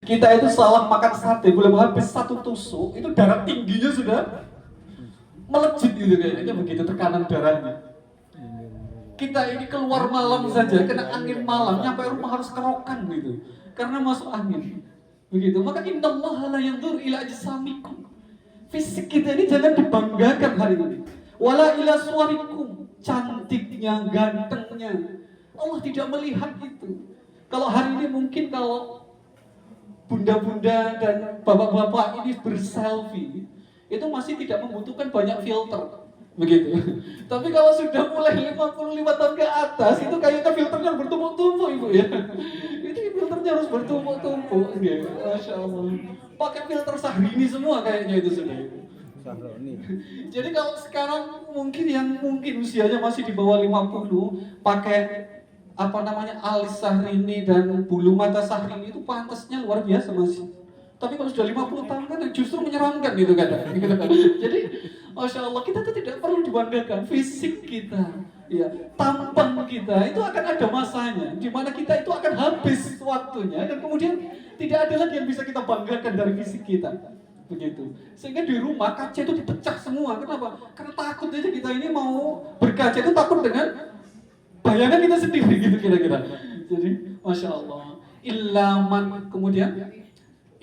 Kita itu salah makan sate, belum habis satu tusuk, itu darah tingginya sudah melejit gitu kayaknya, begitu tekanan darahnya. Kita ini keluar malam saja, kena angin malam, nyampe rumah harus kerokan gitu, karena masuk angin. Begitu, maka innallaha la yanzur ila ajsamikum. Fisik kita ini jangan dibanggakan hari ini. Wala ila suwarikum, cantiknya, gantengnya. Allah tidak melihat itu. Kalau hari ini mungkin kalau bunda-bunda dan bapak-bapak ini berselfie, itu masih tidak membutuhkan banyak filter. Begitu. Tapi kalau sudah mulai 55 tahun ke atas, itu kayaknya filternya bertumpuk-tumpuk ibu ya. Itu filternya harus bertumpuk-tumpuk. Ya. Masya Allah. Pakai filter Syahrini semua kayaknya itu sudah. Jadi kalau sekarang mungkin yang mungkin usianya masih di bawah 50 pakai apa namanya alis Syahrini dan bulu mata Syahrini itu pantasnya luar biasa masih. Tapi kalau sudah 50 tahun kan justru menyeramkan gitu kadang. Jadi Masya Allah, kita tuh tidak perlu dibanggakan fisik kita, ya, tampang kita itu akan ada masanya, di mana kita itu akan habis waktunya dan kemudian tidak ada lagi yang bisa kita banggakan dari fisik kita, begitu. Sehingga di rumah kaca itu dipecah semua. Kenapa? Karena takut aja kita ini mau berkaca itu takut dengan bayangan kita sendiri gitu kira-kira. Jadi Masya Allah, ilaman kemudian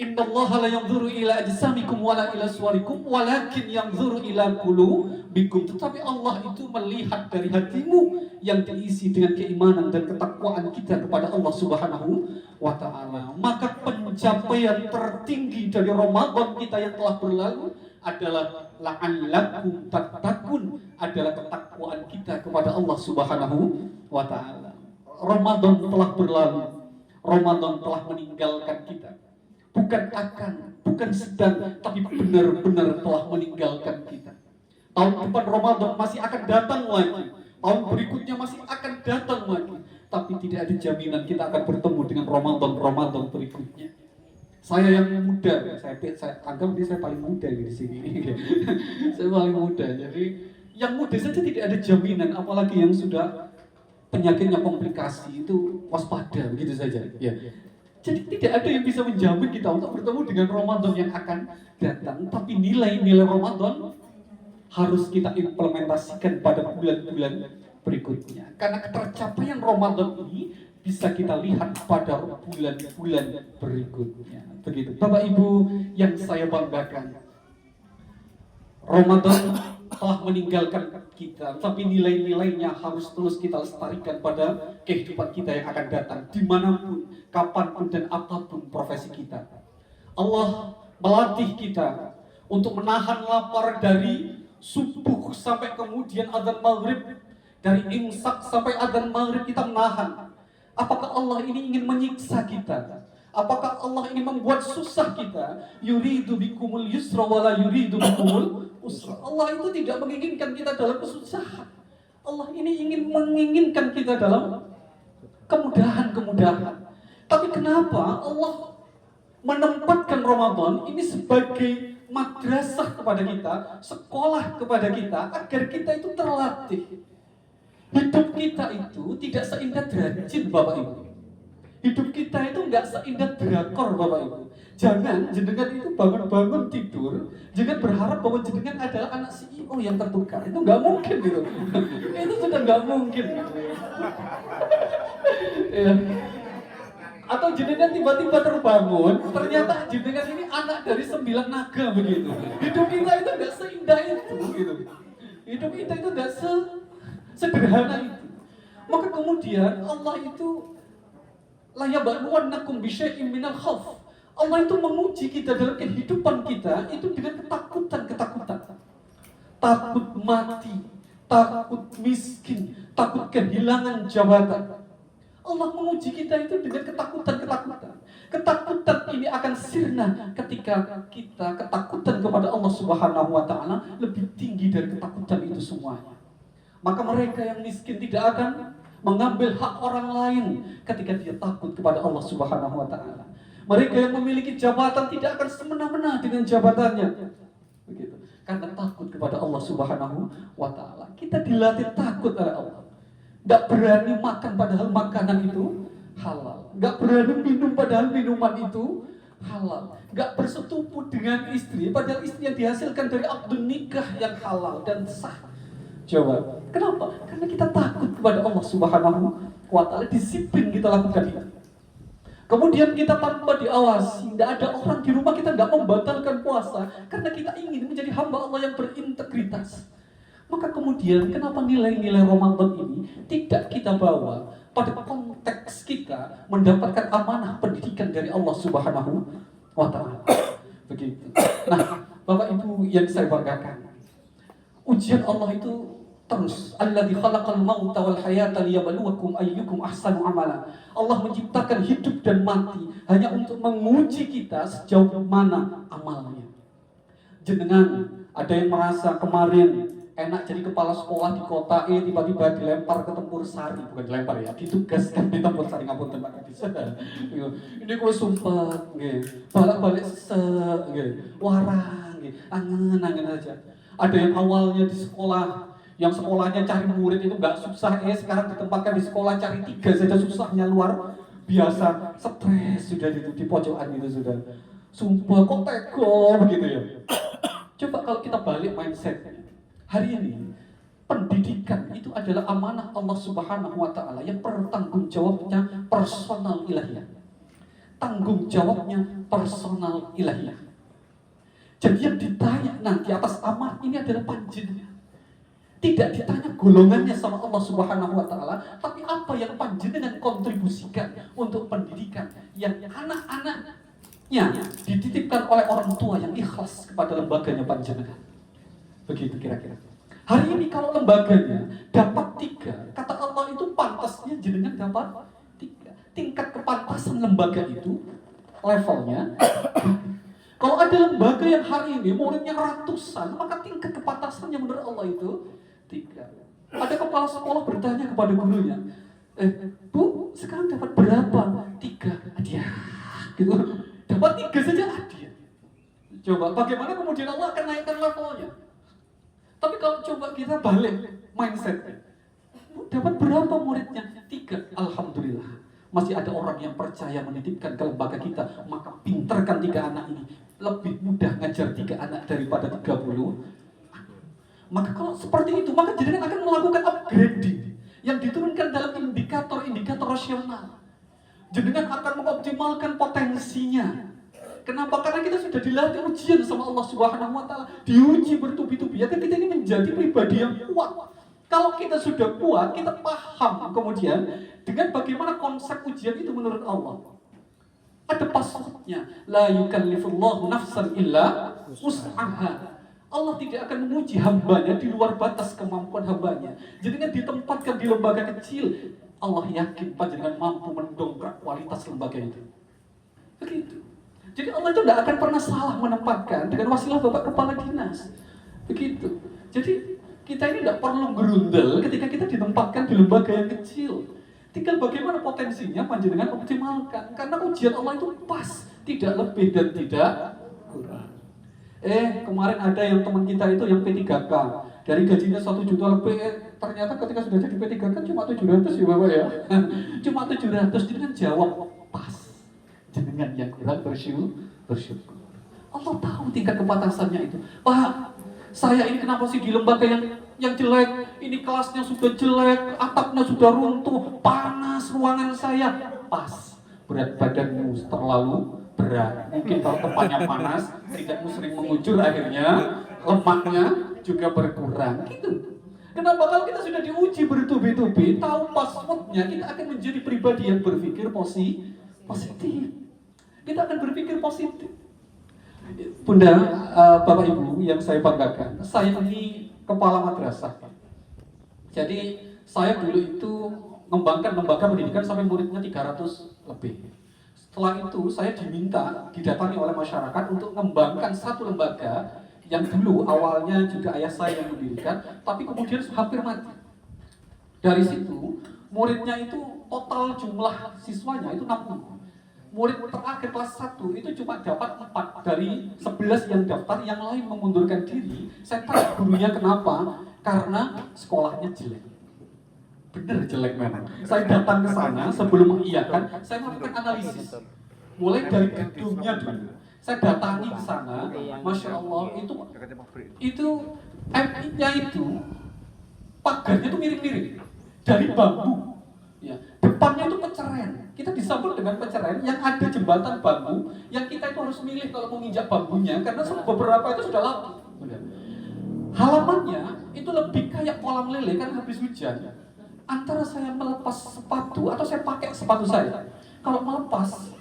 innallaha la yanzuru ila ajsamikum wala ila suwarikum walakin yanzuru ila qulubikum. Tetapi Allah itu melihat dari hatimu yang diisi dengan keimanan dan ketakwaan kita kepada Allah Subhanahu wa taala. Maka pencapaian tertinggi dari Ramadan kita yang telah berlalu adalah la'allakum tattaqun, adalah ketakwaan kita kepada Allah Subhanahu wa taala. Ramadan telah berlalu. Ramadan telah meninggalkan kita. Bukan sedang, tapi benar-benar telah meninggalkan kita. Tahun depan Ramadan masih akan datang lagi. Tahun berikutnya masih akan datang lagi. Tapi tidak ada jaminan kita akan bertemu dengan Ramadan berikutnya. Saya yang muda, saya anggap dia saya paling muda di sini. Saya paling muda. Jadi yang muda saja tidak ada jaminan, apalagi yang sudah penyakitnya komplikasi itu waspada begitu saja. Ya. Jadi tidak ada yang bisa menjamin kita untuk bertemu dengan Ramadan yang akan datang. Tapi nilai-nilai Ramadan harus kita implementasikan pada bulan-bulan berikutnya. Karena ketercapaian Ramadan ini bisa kita lihat pada bulan-bulan berikutnya. Begitu. Bapak Ibu yang saya banggakan, Ramadan telah meninggalkan kita, tapi nilai-nilainya harus terus kita lestarikan pada kehidupan kita yang akan datang, dimanapun, kapanpun, dan apapun profesi kita. Allah melatih kita untuk menahan lapar dari subuh sampai kemudian adzan maghrib, dari imsak sampai adzan maghrib kita menahan. Apakah Allah ini ingin menyiksa kita? Apakah Allah ini membuat susah kita? Yuridu bikumul yusra wala yuridu bikumul usra. Allah itu tidak menginginkan kita dalam kesusahan. Allah ini ingin menginginkan kita dalam kemudahan-kemudahan. Tapi kenapa Allah menempatkan Ramadan ini sebagai madrasah kepada kita, sekolah kepada kita, agar kita itu terlatih. Hidup kita itu tidak seindah drajin, Bapak Ibu. Hidup kita itu nggak seindah drakor, Bapak Ibu. Jangan jenengan itu bangun-bangun tidur, jangan berharap bahwa jenengan adalah anak CEO yang tertukar. Itu nggak mungkin gitu. Itu sudah nggak mungkin. Ya. Atau jenengan tiba-tiba terbangun, ternyata jenengan ini anak dari 9 naga begitu. Hidup kita itu nggak seindah itu, gitu. Hidup kita itu nggak sederhana itu. Maka kemudian Allah itu la yabluwannakum bisyai'in minal khauf. Allah itu menguji kita dalam kehidupan kita itu dengan ketakutan. Takut mati, takut miskin, takut kehilangan jabatan. Allah menguji kita itu dengan ketakutan. Ketakutan ini akan sirna ketika kita ketakutan kepada Allah Subhanahu wa taala lebih tinggi dari ketakutan itu semuanya. Maka mereka yang miskin tidak akan mengambil hak orang lain ketika dia takut kepada Allah Subhanahu wa taala. Mereka yang memiliki jabatan tidak akan semena-mena dengan jabatannya. Begitu. Karena takut kepada Allah Subhanahu wa taala. Kita dilatih takut oleh Allah. Enggak berani makan padahal makanan itu halal. Enggak berani minum padahal minuman itu halal, nggak bersetubuh dengan istri, padahal istri yang dihasilkan dari akad nikah yang halal dan sah. Coba, kenapa? Karena kita takut kepada Allah Subhanahu wa Ta'ala, disiplin kita lakukan itu. Kemudian kita tanpa diawasi, tidak ada orang di rumah, kita nggak membatalkan puasa karena kita ingin menjadi hamba Allah yang berintegritas. Maka kemudian kenapa nilai-nilai Ramadan ini tidak kita bawa pada konteks kita mendapatkan amanah pendidikan dari Allah Subhanahu wa Ta'ala. Begitu. Nah, Bapak Ibu yang saya banggakan, ujian Allah itu terus. Alladzi khalaqal mauta wal hayata liyabluwakum ayyukum ahsanu amala. Allah menciptakan hidup dan mati hanya untuk menguji kita sejauh mana amalnya. Jenengan ada yang merasa kemarin enak jadi kepala sekolah di kota E, tiba-tiba dilempar ke Tempur Sari, bukan dilempar ya, ditugaskan di Tempur Sari, ngapun tempat itu. Ini kalau sumpah, balik-balik warang, angen-angen aja. Ada yang awalnya di sekolah, yang sekolahnya cari murid itu nggak susah, sekarang ditempatkan di sekolah cari 3 saja susahnya luar biasa, stres sudah di pojokan itu sudah. Sumpah kok tega begitu ya. Coba kalau kita balik mindsetnya. Hari ini, pendidikan itu adalah amanah Allah Subhanahu wa Ta'ala yang bertanggung jawabnya personal ilahiyah. Tanggung jawabnya personal ilahiyah. Jadi yang ditanya nanti atas amanah ini adalah panjenengan. Tidak ditanya golongannya sama Allah Subhanahu wa Ta'ala, tapi apa yang panjenengan kontribusikan untuk pendidikan yang anak-anaknya dititipkan oleh orang tua yang ikhlas kepada lembaganya panjenengan. Begitu kira-kira. Hari ini kalau lembaganya dapat 3, kata Allah itu pantasnya jenengan dapat 3. Tingkat kepantasan lembaga itu levelnya. Kalau ada lembaga yang hari ini muridnya ratusan, maka tingkat kepantasannya menurut Allah itu 3. Ada kepala sekolah bertanya kepada gurunya, Bu, sekarang dapat berapa? 3. Hadiah. Gitu. Dapat 3 saja hadiah. Coba bagaimana kemudian Allah akan naikkan levelnya? Tapi kalau coba kita balik mindsetnya, dapat berapa muridnya? 3. Alhamdulillah, masih ada orang yang percaya menitipkan ke lembaga kita. Maka pinterkan 3 anak ini. Lebih mudah ngajar 3 anak daripada 30. Maka kalau seperti itu, maka jenengan akan melakukan upgrading yang diturunkan dalam indikator-indikator rasional. Jenengan akan mengoptimalkan potensinya. Kenapa? Karena kita sudah dilatih ujian sama Allah Subhanahu wa Ta'ala, diuji bertubi-tubi. Ya kan kita ini menjadi pribadi yang kuat. Kalau kita sudah kuat, kita paham kemudian dengan bagaimana konsep ujian itu menurut Allah. Ada passwordnya, la yukallifullahu nafsan illa wus'aha. Allah tidak akan menguji hambanya di luar batas kemampuan hambanya. Jadi kan ditempatkan di lembaga kecil, Allah yakin panjenengan mampu mendongkrak kualitas lembaga itu. Begitu. Jadi Allah itu tidak akan pernah salah menempatkan dengan wasilah Bapak Kepala Dinas. Begitu. Jadi kita ini tidak perlu gerundel ketika kita ditempatkan di lembaga yang kecil. Tinggal bagaimana potensinya panjenengan optimalkan. Karena ujian Allah itu pas, tidak lebih dan tidak kurang. Kemarin ada yang teman kita itu yang P3K. Dari gajinya 1 juta lebih, ternyata ketika sudah jadi P3K cuma 700 ya Bapak ya. Cuma 700, jadi kan jawab pas. Jenengan yang kurang bersyukur. Allah tahu tingkat kepantasannya itu. Pak, saya ini kenapa sih di lembaga yang jelek? Ini kelasnya sudah jelek, atapnya sudah runtuh, panas ruangan saya. Pas, berat badanmu terlalu berat. Mungkin kalau tempatnya panas, tidakmu sering mengucur, akhirnya lemaknya juga berkurang. Gitu. Kenapa? Kalau kita sudah diuji bertubi-tubi, tahu passwordnya, kita akan menjadi pribadi yang berpikir positif. Kita akan berpikir positif. Bunda, Bapak Ibu yang saya banggakan, saya ini kepala madrasah. Jadi saya dulu itu mengembangkan lembaga pendidikan sampai muridnya 300 lebih. Setelah itu saya didatangi oleh masyarakat untuk mengembangkan satu lembaga yang dulu awalnya juga ayah saya yang mendirikan, tapi kemudian hampir mati. Dari situ muridnya itu total jumlah siswanya itu 60. Murid terakhir kelas 1 itu cuma dapat 4 dari 11 yang daftar, yang lain mengundurkan diri. Saya tanya gurunya kenapa? Karena sekolahnya jelek. Bener jelek memang. Saya datang ke sana sebelum mengiyakan, saya melakukan analisis. Mulai dari gedungnya dulu. Saya datangi ke sana, Masya Allah, itu MI-nya itu pagarnya itu miring-miring dari bambu. Ya, depannya itu peceren. Kita disambut dengan peceren yang ada jembatan bambu yang kita itu harus milih kalau mau nginjak bambunya karena beberapa itu sudah lapuk. Halamannya itu lebih kayak kolam lele kan habis hujan. Antara saya melepas sepatu atau saya pakai sepatu saya. Kalau melepas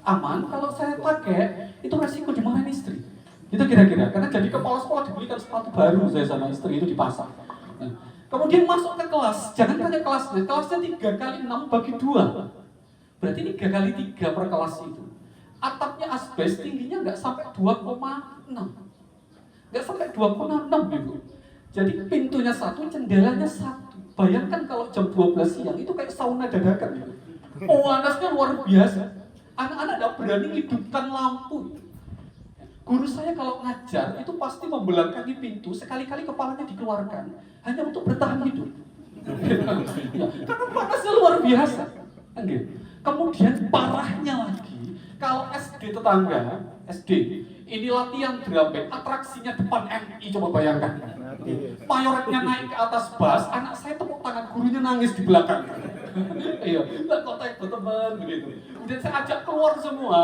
aman, kalau saya pakai itu resiko dimarahin istri. Itu kira-kira, karena jadi kepala sekolah dibelikan sepatu baru saya sama istri itu dipasang. Nah, kemudian masuk ke kelas, jangan tanya kelasnya 3 kali 6 bagi 2. Berarti 3 kali 3 per kelas itu. Atapnya asbes, tingginya nggak sampai 2,6. Nggak sampai 2,6 gitu. Jadi pintunya 1, jendelanya 1. Bayangkan kalau jam 12 siang itu kayak sauna dadakan gitu. Panasnya luar biasa. Anak-anak tidak berani hidupkan lampu. Guru saya kalau ngajar itu pasti membelakangi pintu, sekali-kali kepalanya dikeluarkan hanya untuk bertahan hidup. Ya, karena panasnya luar biasa. Kemudian parahnya lagi, kalau SD tetangga, SD ini latihan drum band, atraksinya depan MI, coba bayangkan. Mayoretnya naik ke atas bas, anak saya tepuk tangan, gurunya nangis di belakang. Iya, nggak kontak teman begitu. Kemudian saya ajak keluar semua,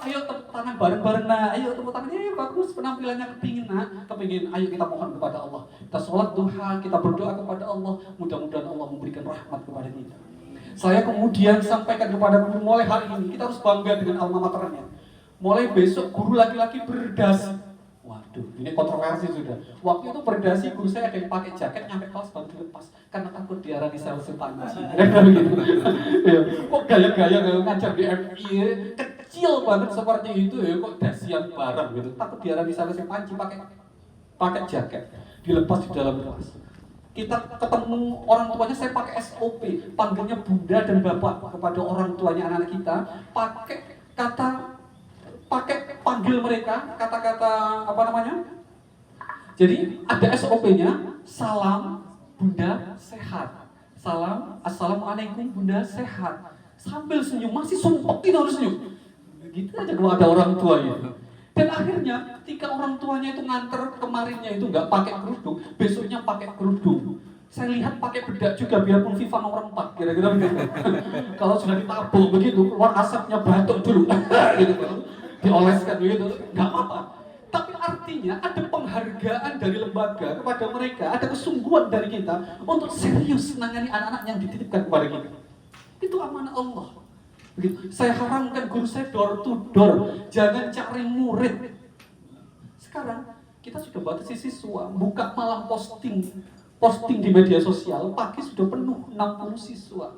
ayo tepuk tangan bareng-bareng nah, ayo tepuk tangan, bagus penampilannya kepingin, ayo kita mohon kepada Allah, kita sholat duha, kita berdoa kepada Allah, mudah-mudahan Allah memberikan rahmat kepada kita. Saya kemudian sampaikan kepada guru, mulai hari ini kita harus bangga dengan alma maternya. Mulai besok guru laki-laki berdasi. Waduh, ini kontroversi sudah. Waktu itu berdasi guru saya ada yang pakai jaket nyampe kelas baru dilepas karena takut diarani salsi panci. Kok gaya-gaya ngajar di MI kecil banget seperti itu ya, kok dasian bareng gitu. Takut diarani salsi panci pakai jaket dilepas di dalam kelas. Kita ketemu orang tuanya, saya pakai SOP, panggilnya bunda dan bapak kepada orang tuanya anak-anak kita, panggil mereka kata-kata apa namanya? Jadi ada SOP-nya, salam bunda sehat, salam assalamualaikum bunda sehat, sambil senyum, masih sumpah kita harus senyum. Gitu aja kalau ada orang tuanya. Dan akhirnya ketika orang tuanya itu nganter kemarinnya itu nggak pakai kerudung, besoknya pakai kerudung. Saya lihat pakai bedak juga biarpun FIFA nomor 4 kira-kira begitu. Kalau sudah ditabung begitu keluar asapnya batuk dulu, gitu, dioleskan begitu, nggak apa-apa. Tapi artinya ada penghargaan dari lembaga kepada mereka, ada kesungguhan dari kita untuk serius menangani anak-anak yang dititipkan kepada kita. Itu amanah Allah. Begitu. Saya haramkan guru saya door to door, jangan cari murid. Sekarang kita sudah batasi siswa, buka malah posting di media sosial, pagi sudah penuh 60 siswa.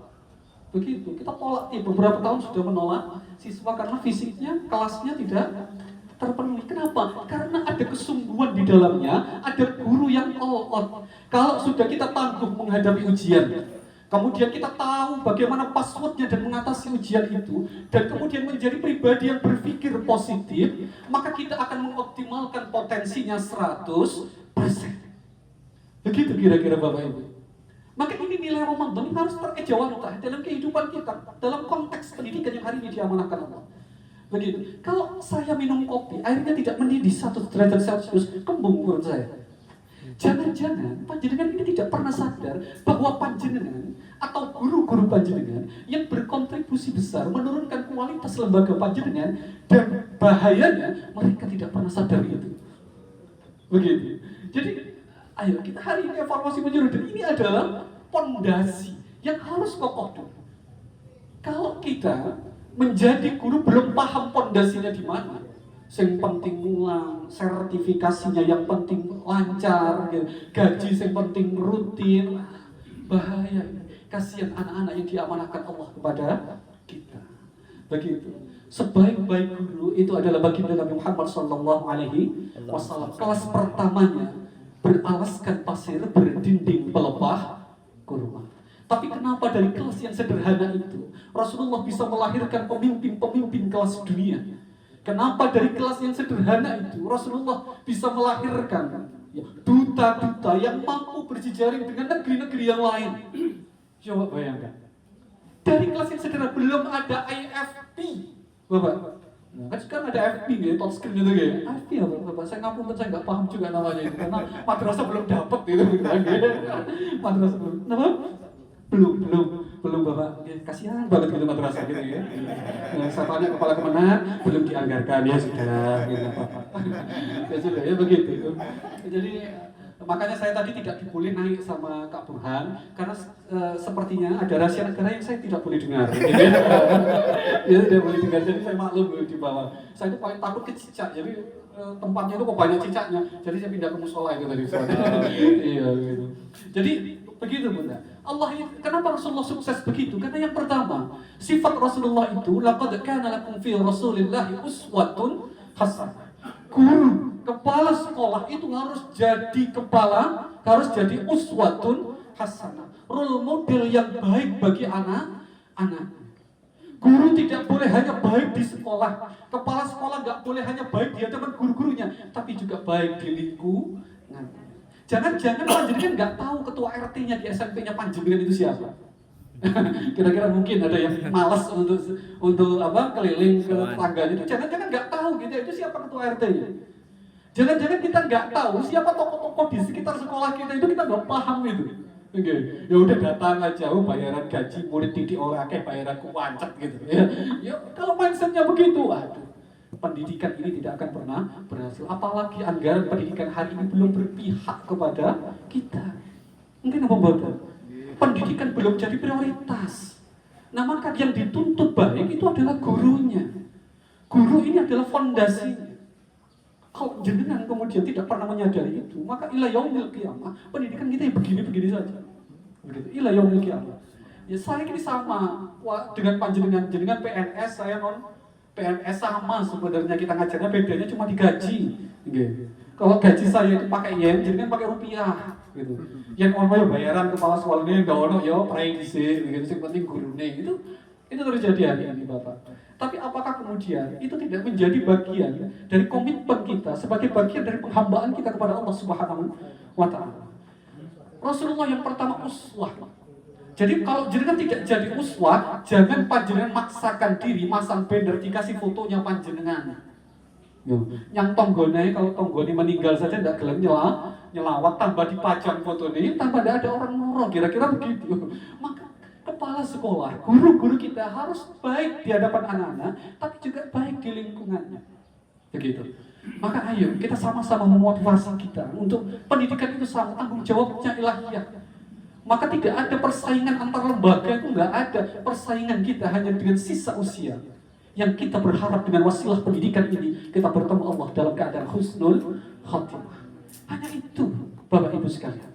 Begitu, kita tolak beberapa tahun sudah menolak siswa karena fisiknya, kelasnya tidak terpenuhi. Kenapa? Karena ada kesungguhan di dalamnya, ada guru yang all out. Kalau sudah kita tangguh menghadapi ujian, kemudian kita tahu bagaimana passwordnya dan mengatasi ujian itu, dan kemudian menjadi pribadi yang berpikir positif, maka kita akan mengoptimalkan potensinya 100%. Begitu kira-kira Bapak Ibu. Maka ini nilai Ramadan harus terejawantah dalam kehidupan kita, dalam konteks pendidikan yang hari ini diamanahkan Allah. Begitu. Kalau saya minum kopi, airnya tidak mendidih 1 derajat Celcius, kembung perut saya. Jangan-jangan panjenengan ini tidak pernah sadar bahwa panjenengan atau guru-guru panjenengan yang berkontribusi besar menurunkan kualitas lembaga panjenengan, dan bahayanya mereka tidak pernah sadar itu. Begitu. Jadi ayo kita hari ini evaluasi menyeluruh, dan ini adalah pondasi yang harus kokoh dulu. Kalau kita menjadi guru belum paham pondasinya di mana, yang penting ulang, sertifikasinya yang penting lancar, gaji yang penting rutin, bahaya. Kasihan anak-anak yang diamanahkan Allah kepada kita. Begitu. Sebaik-baik guru itu adalah baginda Nabi Muhammad SAW. Kelas pertamanya beralaskan pasir, berdinding pelepah kurma. Tapi kenapa dari kelas yang sederhana itu Rasulullah bisa melahirkan pemimpin-pemimpin kelas dunia? Kenapa dari kelas yang sederhana itu Rasulullah bisa melahirkan duta-duta yang mampu berjejaring dengan negeri-negeri yang lain? Coba bayangkan. Dari kelas yang sederhana, belum ada IFP, Bapak. Nah, kan sekarang ada FP ya, touchscreen itu ya. FP apa Bapak? Saya ngapunten, saya nggak paham juga namanya itu karena madrasah belum dapat itu. Madrasah belum, kenapa? Belum Bapak. Ya, kasihan banget gitu madrasah gitu ya. Nah, saya tanya kepala kemenang, belum dianggarkan ya sudah, ya nggak apa-apa. Ya sudah ya begitu. Jadi makanya saya tadi tidak boleh naik sama Kak Burhan karena sepertinya ada rahasia negara yang saya tidak boleh dengar. Ya tidak boleh dengar, jadi saya maklum di bawah. Saya itu paling takut ke cicak, jadi tempatnya itu kok banyak cicaknya, jadi saya pindah ke musola itu tadi. Iya gitu. Jadi begitu Bunda. Allah itu, kenapa Rasulullah sukses begitu? Karena yang pertama, sifat Rasulullah itu laqad kana lakum fi Rasulillahi uswatun hasanah. Guru, kepala sekolah itu harus jadi uswatun hasanah, role model yang baik bagi anak-anak. Guru tidak boleh hanya baik di sekolah, kepala sekolah nggak boleh hanya baik di hadapan guru-gurunya, tapi juga baik di lingkungan. Jangan-jangan panjenengan nggak tahu ketua RT-nya di SMP-nya panjenengan itu siapa. Kira-kira mungkin ada yang malas untuk keliling ke tetangganya itu. Jangan-jangan nggak tahu gitu itu siapa ketua RT-nya. Jangan-jangan kita nggak tahu siapa tokoh-tokoh di sekitar sekolah kita itu, kita nggak paham itu. Oke, ya udah datang aja, bayaran gaji murid didik orang akeh, bayaranku wancet gitu ya. Ya kalau mindsetnya begitu, aduh, pendidikan ini tidak akan pernah berhasil. Apalagi anggaran pendidikan hari ini belum berpihak kepada kita. Mungkin apa bodoh? Pendidikan belum jadi prioritas. Nah maka yang dituntut baik itu adalah gurunya. Guru ini adalah fondasinya. Kalau jenengan kemudian tidak pernah menyadari itu, maka ila yaumil qiyamah pendidikan kita begini-begini saja. Begitu. Ila yaumil qiyamah. Ya saya ini sama dengan panjenengan, jenengan PNS, saya non PNS sama sebenarnya, kita ngajarnya bedanya cuma digaji. Gitu. Kalau gaji saya itu pakai yen, jenengan pakai rupiah gitu. Yang ono bayaran kepala sekolahnya enggak ono ya prei dhisik gitu, sing penting gurune itu terjadi hari ini Bapak. Tapi apakah kemudian itu tidak menjadi bagian dari komitmen kita sebagai bagian dari penghambaan kita kepada Allah Subhanahu wa taala? Rasulullah yang pertama uswah. Jadi kalau jenengan tidak jadi uswah, jangan panjenengan maksakan diri masang banner dikasih fotonya panjenengan. Yang tonggone, kalau tonggone meninggal saja tidak gelem nyelawat, tambah dipajang fotonya, tambah tidak ada orang noro, kira-kira begitu. Maka kepala sekolah, guru-guru kita harus baik di hadapan anak-anak, tapi juga baik di lingkungannya. Begitu. Maka ayo kita sama-sama memotivasi kita untuk pendidikan itu sama, tanggung jawabnya ilahiyah. Maka tidak ada persaingan antar lembaga, itu nggak ada. Persaingan kita hanya dengan sisa usia. Yang kita berharap dengan wasilah pendidikan ini, kita bertemu Allah dalam keadaan husnul khatimah. Hanya itu, Bapak Ibu sekalian.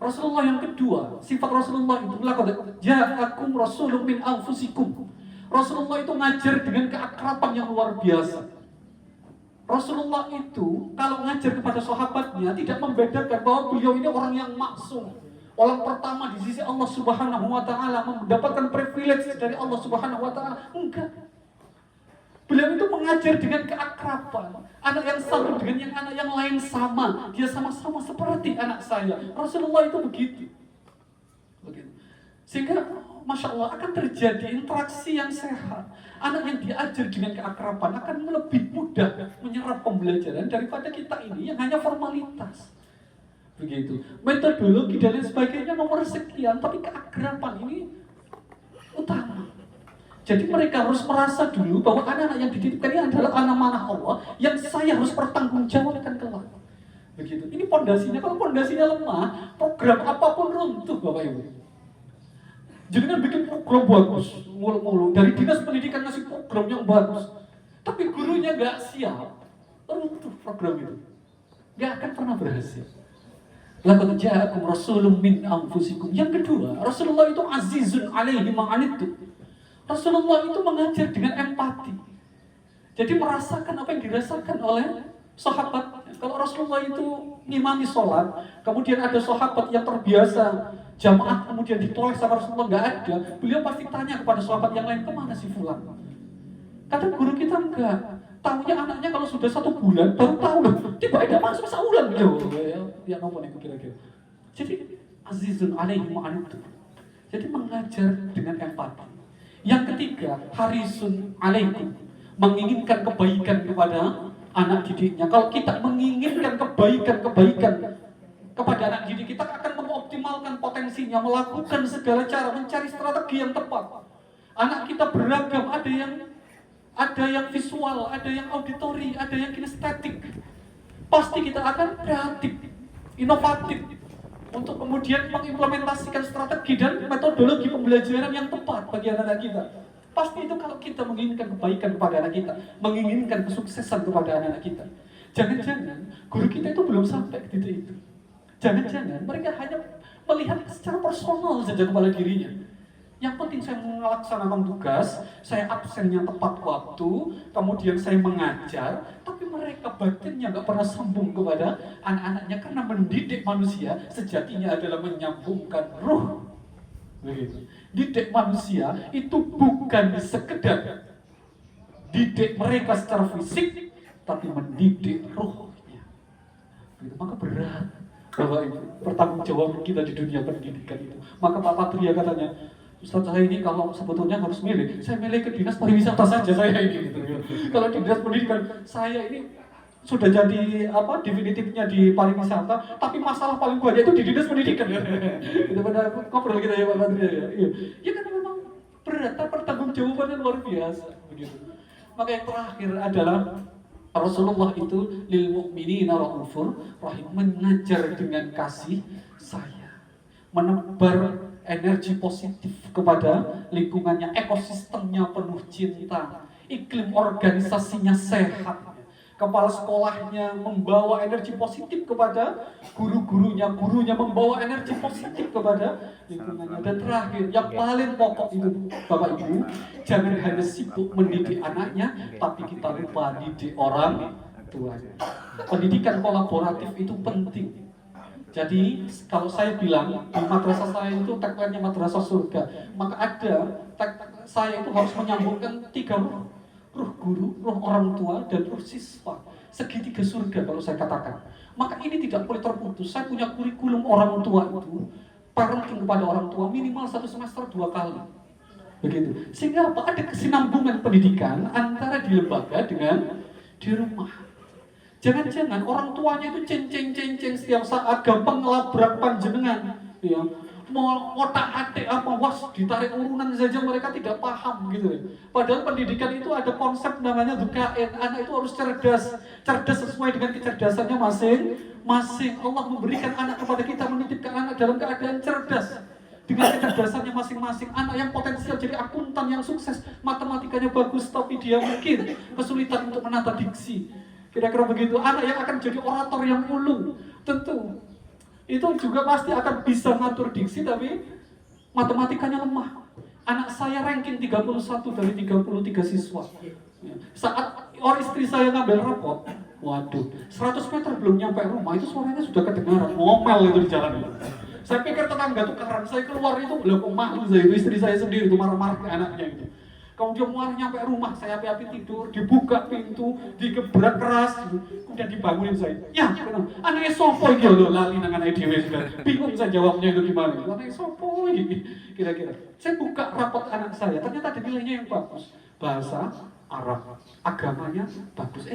Rasulullah yang kedua, sifat Rasulullah itu laqad ja'akum rasulun min anfusikum. Rasulullah itu ngajar dengan keakraban yang luar biasa. Rasulullah itu kalau ngajar kepada sahabatnya tidak membedakan bahwa beliau ini orang yang maksum. Orang pertama di sisi Allah Subhanahu wa taala, mendapatkan privilege dari Allah Subhanahu wa taala. Enggak. Beliau itu mengajar dengan keakraban. Anak yang satu dengan anak yang lain sama. Dia sama-sama seperti anak saya. Rasulullah itu begitu. Sehingga Masya Allah akan terjadi interaksi yang sehat. Anak yang diajar dengan keakraban akan lebih mudah menyerap pembelajaran daripada kita ini yang hanya formalitas. Begitu. Metodologi dan lain sebagainya nomor sekian, tapi keakraban ini utama. Jadi mereka harus merasa dulu bahwa anak-anak yang dititipkan ini adalah anak-anak Allah yang saya harus pertanggungjawabkan kelak. Begitu. Ini pondasinya. Kalau pondasinya lemah, program apapun runtuh, Bapak Ibu. Jadi kan bikin program bagus, mulu-mulu. Dari dinas pendidikan ngasih program yang bagus, tapi gurunya nggak siap, runtuh program itu. Nggak akan pernah berhasil. Laqad ja'akum rasulun min anfusikum. Yang kedua, Rasulullah itu azizun alaihi ma anittum. Rasulullah itu mengajar dengan empati. Jadi merasakan apa yang dirasakan oleh sahabat. Kalau Rasulullah itu ngimami sholat, kemudian ada sahabat yang terbiasa jamaah kemudian ditolak sama Rasulullah, nggak ada. Beliau pasti tanya kepada sahabat yang lain, kemana si fulan? Kadang guru kita enggak. Tahunya anaknya kalau sudah 1 bulan baru tahu loh. Tiba ada masuk saulan loh. Ya nomor itu kira-kira. Jadi azizun alaihi ma anittum. Jadi mengajar dengan empati. Yang ketiga, harisun alaikum, menginginkan kebaikan kepada anak didiknya. Kalau kita menginginkan kebaikan kepada anak didik, kita akan mengoptimalkan potensinya, melakukan segala cara, mencari strategi yang tepat. Anak kita beragam, ada yang visual, ada yang auditori, ada yang kinestetik. Pasti kita akan kreatif, inovatif untuk kemudian mengimplementasikan strategi dan metodologi pembelajaran yang tepat bagi anak-anak kita. Pasti itu kalau kita menginginkan kebaikan kepada anak kita, menginginkan kesuksesan kepada anak-anak kita. Jangan-jangan guru kita itu belum sampai ke titik itu. Jangan-jangan mereka hanya melihat secara personal saja kepada dirinya. Yang penting saya melaksanakan tugas, saya absennya tepat waktu, kemudian saya mengajar, tapi mereka batinnya nggak pernah sambung kepada anak-anaknya, karena mendidik manusia sejatinya adalah menyambungkan ruh. Begitu. Didik manusia itu bukan sekedar didik mereka secara fisik, tapi mendidik ruhnya. Begitu. Maka berat, Bapak Ibu, pertanggungjawaban kita di dunia pendidikan itu. Maka Pak Patria katanya, Ustaz, saya ini kalau sebetulnya harus milih, saya milih ke dinas pariwisata saja saya ini gitu. Kalau di dinas pendidikan, saya ini sudah jadi definitifnya di pariwisata, tapi masalah paling banyak itu di dinas pendidikan. Itu pada ngobrol kita ya Pak Patria ya. Ya kan memang berat, pertanggungjawabannya luar biasa begitu. Maka yang terakhir adalah Rasulullah itu lil mu'minina raufur rahim, mengajar dengan kasih sayang, menebar energi positif kepada lingkungannya, ekosistemnya penuh cinta, iklim organisasinya sehat, kepala sekolahnya membawa energi positif kepada guru-gurunya, gurunya membawa energi positif kepada lingkungannya. Dan terakhir, yang paling pokok itu Bapak Ibu, jangan hanya sibuk mendidik anaknya, tapi kita lupa didik orang tuanya. Pendidikan kolaboratif itu penting. Jadi kalau saya bilang di madrasah saya itu tagline-nya madrasah surga, maka saya itu harus menyambungkan 3 ruh. Ruh guru, ruh orang tua, dan ruh siswa. Segitiga surga kalau saya katakan. Maka ini tidak boleh terputus. Saya punya kurikulum orang tua itu, parenting kepada orang tua minimal 1 semester 2 kali. Begitu. Sehingga apa? Ada kesinambungan pendidikan antara di lembaga dengan di rumah. Jangan-jangan orang tuanya itu ceng-ceng setiap saat, gampang ngelabrak panjenengan, ya. Mau otak-atik apa, ditarik urunan saja mereka tidak paham gitu. Padahal pendidikan itu ada konsep namanya DKN, anak itu harus cerdas sesuai dengan kecerdasannya masing-masing. Allah memberikan anak kepada kita, menitipkan anak dalam keadaan cerdas dengan kecerdasannya masing-masing. Anak yang potensial jadi akuntan yang sukses, matematikanya bagus, tapi dia mungkin kesulitan untuk menata diksi. Kira-kira begitu. Anak yang akan jadi orator yang ulung, tentu itu juga pasti akan bisa ngatur diksi, tapi matematikanya lemah. Anak saya ranking 31 dari 33 siswa. Saat istri saya ngambil rapot, waduh, 100 meter belum nyampe rumah, itu suaranya sudah kedengaran, ngomel itu di jalan. Saya pikir tetangga tukaran, saya keluar itu, kok malu saya itu, istri saya sendiri itu marah-marah ke anaknya itu. Kemudian mau nyampe rumah, saya api-api tidur, dibuka pintu, digebrak keras, kemudian dibangunin saya. Ya, anaknya sopo ini loh, lali nangan dewe sudah. Bingung saya jawabnya itu gimana. Anaknya sopo ini, kira-kira. Saya buka rapot anak saya, ternyata ada nilainya yang bagus. Bahasa Arab, agamanya bagus.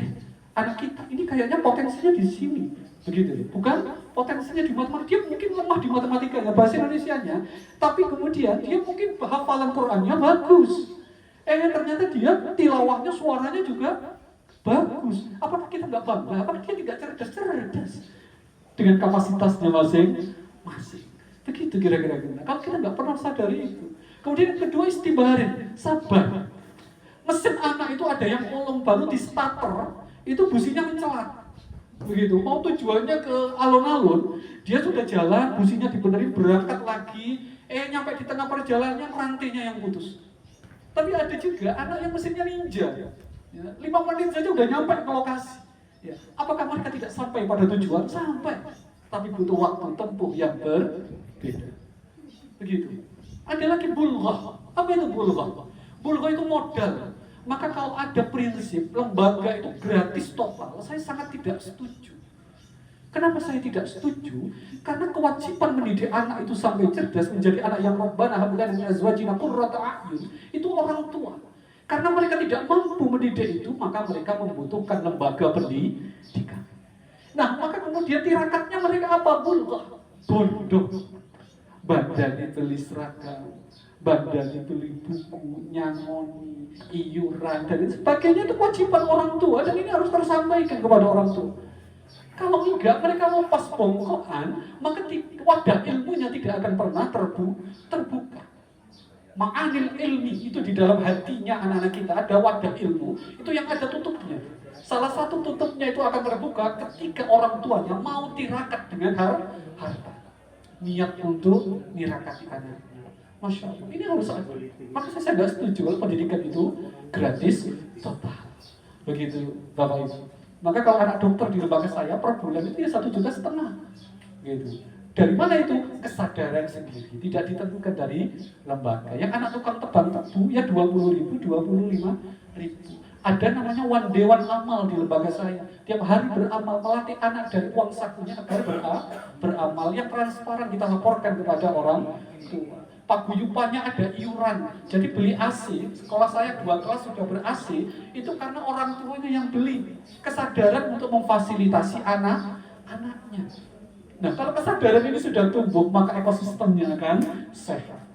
Anak kita ini kayaknya potensinya di sini, begitu. Bukan potensinya di matematika, dia mungkin lemah di matematikanya, bahasa Indonesianya, tapi kemudian dia mungkin hafalan Qurannya bagus. Ternyata dia tilawahnya, suaranya juga bagus. Apakah kita nggak bangga? Apakah dia tidak cerdas dengan kapasitasnya masing-masing? Begitu kira-kira. Kalau kita nggak pernah sadari itu. Kemudian yang kedua, istibarin, sabar. Mesin anak itu ada yang olong, baru di starter, itu businya mencelat. Begitu. Mau tujuannya ke alun-alun, dia sudah jalan, businya dibenerin, berangkat lagi. Nyampe di tengah perjalanannya rantainya yang putus. Tapi ada juga anak yang mesinnya ninja, ya, 5 menit saja udah nyampe ke lokasi. Ya. Apakah mereka tidak sampai pada tujuan? Sampai, tapi butuh waktu tempuh yang berbeda. Begitu. Ada lagi bulghah. Apa itu bulghah? Bulghah itu modal. Maka kalau ada prinsip lembaga itu gratis total, saya sangat tidak setuju. Kenapa saya tidak setuju? Karena kewajiban mendidik anak itu sampai cerdas menjadi anak yang Rabbana hab lana min azwajina qurrata a'yun itu orang tua. Karena mereka tidak mampu mendidik itu, maka mereka membutuhkan lembaga pendidikan. Nah, maka kemudian tirakatnya mereka apa? Bulghah, bodoh. Badan tulis seragam, badan beli buku, nyangoni, iuran, dan sebagainya. Itu kewajiban orang tua, dan ini harus tersampaikan kepada orang tua. Kalau enggak, mereka mau pas bongkokan, maka wadah ilmunya tidak akan pernah terbuka. Ma'anil ilmi itu di dalam hatinya anak-anak kita ada wadah ilmu, itu yang ada tutupnya. Salah satu tutupnya itu akan terbuka ketika orang tuanya mau tirakat dengan harta. Niat untuk nirakati anaknya. Masya Allah, ini harus ada. Maka saya nggak setuju kalau pendidikan itu gratis total. Begitu Bapak Ibu. Maka kalau anak dokter di lembaga saya per bulan itu ya 1,5 juta. Gitu. Dari mana itu? Kesadaran sendiri, tidak ditentukan dari lembaga. Yang anak tukang tebang tebu ya 20.000, 25.000. Ada namanya one day one amal di lembaga saya. Tiap hari beramal, melatih anak dari uang sakunya agar beramal. Yang transparan kita laporkan kepada orang tua. Paguyupannya ada iuran. Jadi beli AC, sekolah saya 2 kelas sudah ber-AC, itu karena orang tuanya yang beli. Kesadaran untuk memfasilitasi anaknya. Nah, kalau kesadaran ini sudah tumbuh, maka ekosistemnya akan sehat.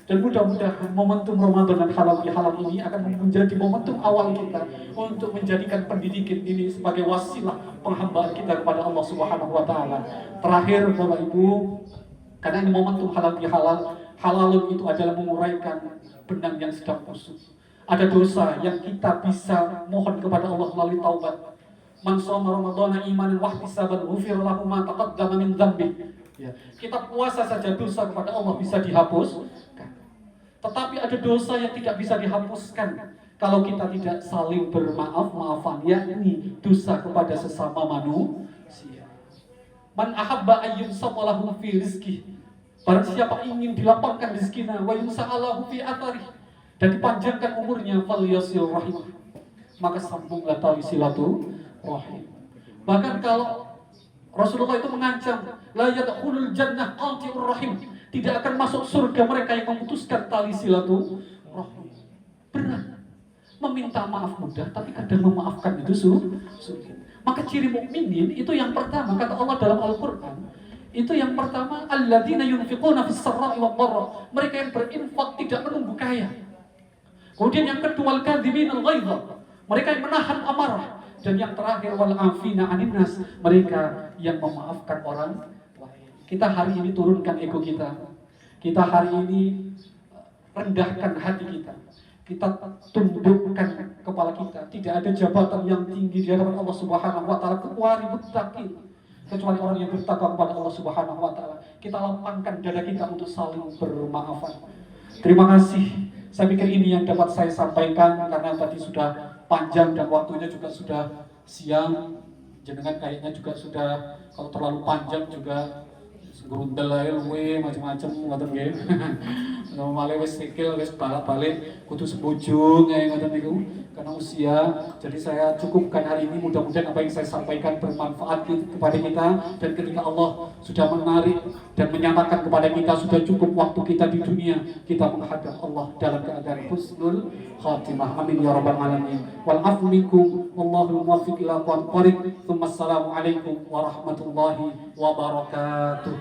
Dan mudah-mudahan momentum Ramadan dan halal bihalal ini akan menjadi momentum awal kita untuk menjadikan pendidikan ini sebagai wasilah penghambaan kita kepada Allah Subhanahu wa taala. Terakhir Bapak Ibu, karena ini momentum halal bihalal, halalun itu adalah menguraikan benang yang sedang busuk. Ada dosa yang kita bisa mohon kepada Allah melalui taubat. Man shoma ramadhana imanan wa ihtisaban ghufira lahu ma taqaddama min dzambi. Ya, kita puasa saja dosa kepada Allah bisa dihapus. Tetapi ada dosa yang tidak bisa dihapuskan kalau kita tidak saling bermaaf-maafan, yakni dosa kepada sesama manusia. Man ahabba ayyum sawalahu fi rizki. Barang siapa ingin dilapangkan rizkina wa yumsa'alahu fi athari, dan dipanjangkan umurnya, falyasil rahim, maka sambunglah tali silaturahim. Bahkan kalau Rasulullah itu mengancam, la yadkhulul jannah qati'ur rahim, tidak akan masuk surga mereka yang memutuskan tali silaturahim. Berat. Meminta maaf mudah, tapi kadang memaafkan itu sulit. Maka ciri mukminin itu yang pertama, kata Allah dalam Al-Qur'an, itu yang pertama, alladzina yunfiquna fis sarra'i wad dharra, mereka yang berinfak tidak menunggu kaya. Kemudian yang kedua, al-kadhiminal ghaidha, mereka yang menahan amarah. Dan yang terakhir, wal 'afina 'anil nas, mereka yang memaafkan orang lain. Kita hari ini turunkan ego kita. Kita hari ini rendahkan hati kita. Kita tundukkan kepala kita. Tidak ada jabatan yang tinggi di hadapan Allah Subhanahu wa taala kecuali muttaqin, kecuali orang yang bertakwa kepada Allah Subhanahu wa taala. Kita lapangkan dada kita untuk saling bermaafan. Terima kasih. Saya pikir ini yang dapat saya sampaikan karena tadi sudah panjang dan waktunya juga sudah siang. Jenengan kayaknya juga sudah, kalau terlalu panjang juga gerundel ae luwe macam-macam ngoten nggih. Normale wis sikil wis balik kudu sembujung kayak ngoten niku karena usia. Jadi saya cukupkan hari ini, mudah-mudahan apa yang saya sampaikan bermanfaat kepada kita, dan ketika Allah sudah menarik dan menyatakan kepada kita sudah cukup waktu kita di dunia, kita menghadap Allah dalam keadaan husnul khatimah. Amin ya rabbal alamin. Wal afu minkum wallahu muwaffiq ila aqwamit thoriq. Assalamu alaikum warahmatullahi wabarakatuh.